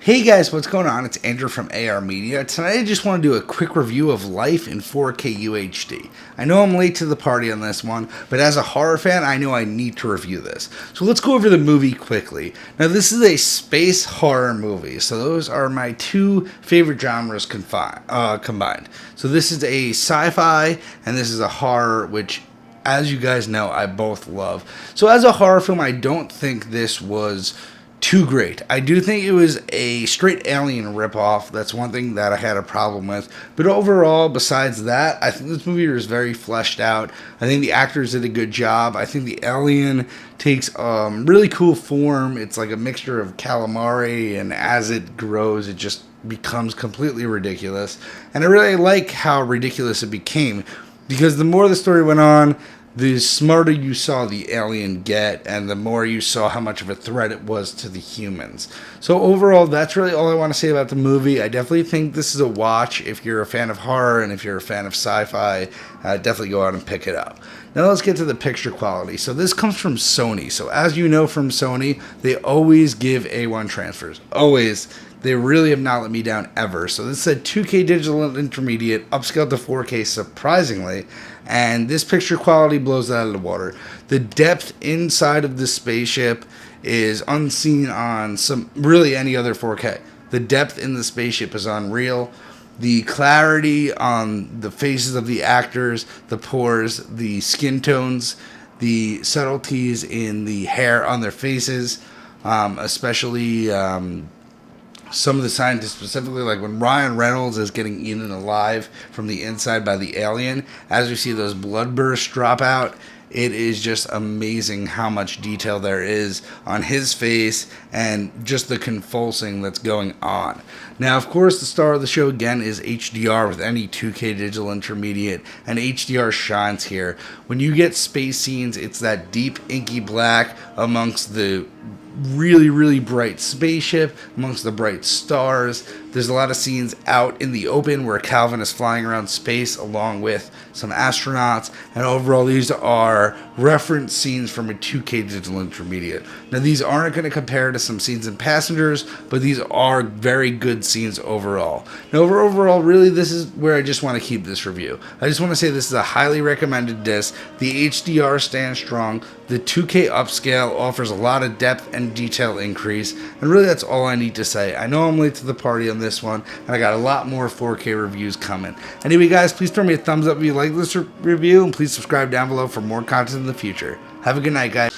Hey guys, what's going on? It's Andrew from AR Media. Tonight I just want to do a quick review of Life in 4K UHD. I know I'm late to the party on this one, but as a horror fan, I know I need to review this. So let's go over the movie quickly. Now this is a space horror movie, so those are my two favorite genres combined. So this is a sci-fi and this is a horror, which as you guys know, I both love. So as a horror film, I don't think this was too great. I do think it was a straight Alien ripoff. That's one thing that I had a problem with. But overall, besides that, I think this movie was very fleshed out. I think the actors did a good job. I think the alien takes really cool form. It's like a mixture of calamari, and as it grows, it just becomes completely ridiculous. And I really like how ridiculous it became, because the more the story went on, the smarter you saw the alien get, and the more you saw how much of a threat it was to the humans. So overall, that's really all I want to say about the movie. I definitely think this is a watch if you're a fan of horror, and if you're a fan of sci-fi, definitely go out and pick it up. Now let's get to the picture quality. So this comes from Sony. So as you know from Sony, they always give A1 transfers. Always. They really have not let me down ever. So this is a 2K digital intermediate, upscaled to 4K surprisingly, and this picture quality blows it out of the water. The depth inside of this spaceship is unseen on really any other 4K. The depth in the spaceship is unreal. The clarity on the faces of the actors, the pores, the skin tones, the subtleties in the hair on their faces, especially some of the scientists specifically, like when Ryan Reynolds is getting eaten alive from the inside by the alien, as we see those blood bursts drop out, it is just amazing how much detail there is on his face and just the convulsing that's going on. Now, of course, the star of the show again is HDR with any 2K digital intermediate, and HDR shines here. When you get space scenes, it's that deep inky black amongst the really bright spaceship, amongst the bright stars. There's a lot of scenes out in the open where Calvin is flying around space along with some astronauts, and overall these are reference scenes from a 2K digital intermediate. Now these aren't going to compare to some scenes in Passengers, but these are very good scenes overall. Now overall, really this is where I just want to keep this review. I just want to say this is a highly recommended disc. The Hdr Stands Strong. The 2K upscale offers a lot of depth and detail increase, and really that's all I need to say. I know I'm late to the party on this one, and I got a lot more 4K reviews coming. Anyway guys, please throw me a thumbs up if you like this review, and please subscribe down below for more content in the future. Have a good night, guys.